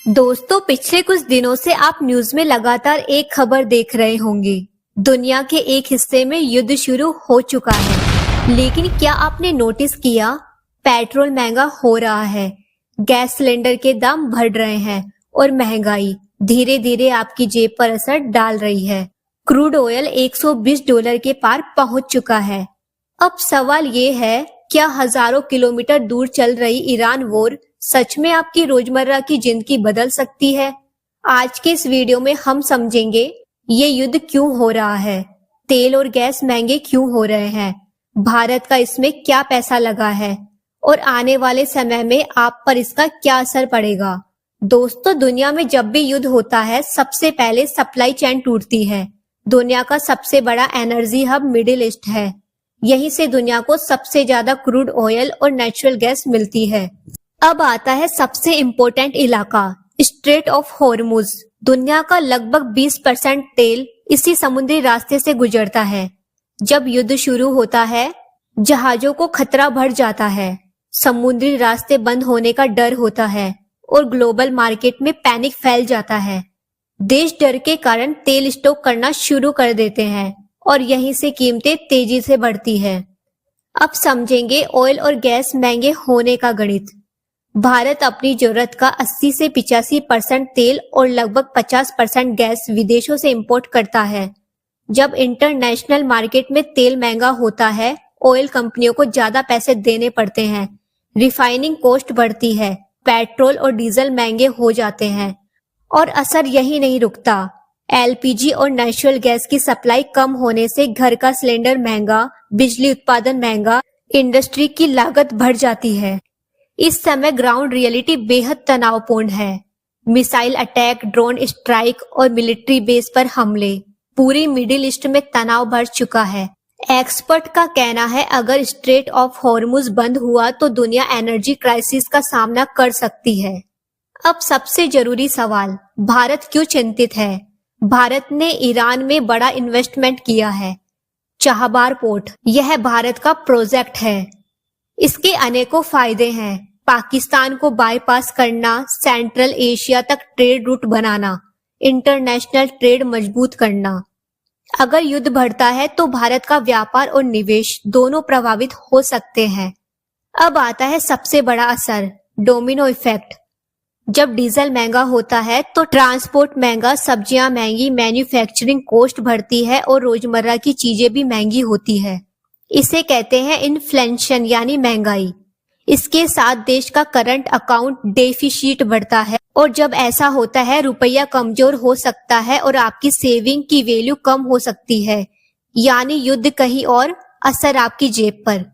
दोस्तों, पिछले कुछ दिनों से आप न्यूज में लगातार एक खबर देख रहे होंगे। दुनिया के एक हिस्से में युद्ध शुरू हो चुका है। लेकिन क्या आपने नोटिस किया, पेट्रोल महंगा हो रहा है, गैस सिलेंडर के दाम बढ़ रहे हैं और महंगाई धीरे धीरे आपकी जेब पर असर डाल रही है। क्रूड ऑयल $120 के पार पहुंच चुका है। अब सवाल ये है, क्या हजारों किलोमीटर दूर चल रही ईरान वॉर सच में आपकी रोजमर्रा की जिंदगी बदल सकती है? आज के इस वीडियो में हम समझेंगे ये युद्ध क्यों हो रहा है, तेल और गैस महंगे क्यों हो रहे हैं, भारत का इसमें क्या पैसा लगा है और आने वाले समय में आप पर इसका क्या असर पड़ेगा। दोस्तों, दुनिया में जब भी युद्ध होता है सबसे पहले सप्लाई चेन टूटती है। दुनिया का सबसे बड़ा एनर्जी हब मिडिल ईस्ट है। यहीं से दुनिया को सबसे ज्यादा क्रूड ऑयल और नेचुरल गैस मिलती है। अब आता है सबसे इम्पोर्टेंट इलाका, स्ट्रेट ऑफ हॉर्मुज। दुनिया का लगभग 20% तेल इसी समुद्री रास्ते से गुजरता है। जब युद्ध शुरू होता है, जहाजों को खतरा बढ़ जाता है, समुद्री रास्ते बंद होने का डर होता है और ग्लोबल मार्केट में पैनिक फैल जाता है। देश डर के कारण तेल स्टॉक करना शुरू कर देते हैं और यहीं से कीमतें तेजी से बढ़ती है। अब समझेंगे ऑयल और गैस महंगे होने का गणित। भारत अपनी जरूरत का 80 से 85% तेल और लगभग 50% गैस विदेशों से इंपोर्ट करता है। जब इंटरनेशनल मार्केट में तेल महंगा होता है, ऑयल कंपनियों को ज्यादा पैसे देने पड़ते हैं, रिफाइनिंग कॉस्ट बढ़ती है, पेट्रोल और डीजल महंगे हो जाते हैं। और असर यही नहीं रुकता, एलपीजी और नेचुरल गैस की सप्लाई कम होने से घर का सिलेंडर महंगा, बिजली उत्पादन महंगा, इंडस्ट्री की लागत बढ़ जाती है। इस समय ग्राउंड रियलिटी बेहद तनावपूर्ण है। मिसाइल अटैक, ड्रोन स्ट्राइक और मिलिट्री बेस पर हमले, पूरी मिडिल ईस्ट में तनाव बढ़ चुका है। एक्सपर्ट का कहना है, अगर स्ट्रेट ऑफ हॉर्मुज बंद हुआ तो दुनिया एनर्जी क्राइसिस का सामना कर सकती है। अब सबसे जरूरी सवाल, भारत क्यों चिंतित है? भारत ने ईरान में बड़ा इन्वेस्टमेंट किया है। चाहबार पोर्ट, यह भारत का प्रोजेक्ट है। इसके अनेकों फायदे हैं। पाकिस्तान को बाईपास करना, सेंट्रल एशिया तक ट्रेड रूट बनाना, इंटरनेशनल ट्रेड मजबूत करना। अगर युद्ध बढ़ता है तो भारत का व्यापार और निवेश दोनों प्रभावित हो सकते हैं। अब आता है सबसे बड़ा असर, डोमिनो इफेक्ट। जब डीजल महंगा होता है तो ट्रांसपोर्ट महंगा, सब्जियां महंगी, मैन्युफैक्चरिंग कॉस्ट बढ़ती है और रोजमर्रा की चीजें भी महंगी होती है। इसे कहते हैं इन्फ्लेशन यानी महंगाई। इसके साथ देश का करंट अकाउंट डेफिसिट बढ़ता है और जब ऐसा होता है रुपया कमजोर हो सकता है और आपकी सेविंग की वैल्यू कम हो सकती है, यानी युद्ध कहीं और, असर आपकी जेब पर।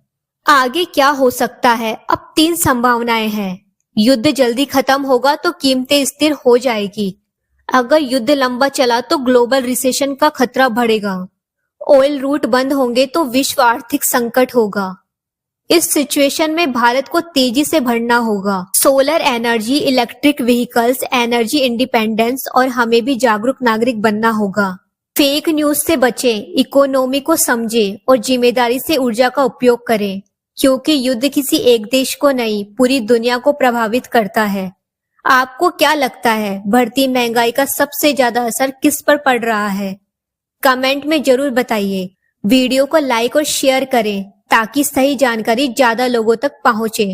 आगे क्या हो सकता है? अब 3 संभावनाएं हैं। युद्ध जल्दी खत्म होगा तो कीमतें स्थिर हो जाएगी। अगर युद्ध लंबा चला तो ग्लोबल रिसेशन का खतरा बढ़ेगा। ऑयल रूट बंद होंगे तो विश्व आर्थिक संकट होगा। इस सिचुएशन में भारत को तेजी से बढ़ना होगा। Solar energy, electric vehicles, energy independence और हमें भी जागरूक नागरिक बनना होगा। फेक न्यूज से बचें, इकोनॉमी को समझें और जिम्मेदारी से ऊर्जा का उपयोग करें, क्योंकि युद्ध किसी एक देश को नहीं, पूरी दुनिया को प्रभावित करता है। आपको क्या लगता है, बढ़ती महंगाई का सबसे ज्यादा असर किस पर पड़ रहा है? कमेंट में जरूर बताइए। वीडियो को लाइक और शेयर करें ताकि सही जानकारी ज्यादा लोगों तक पहुंचे।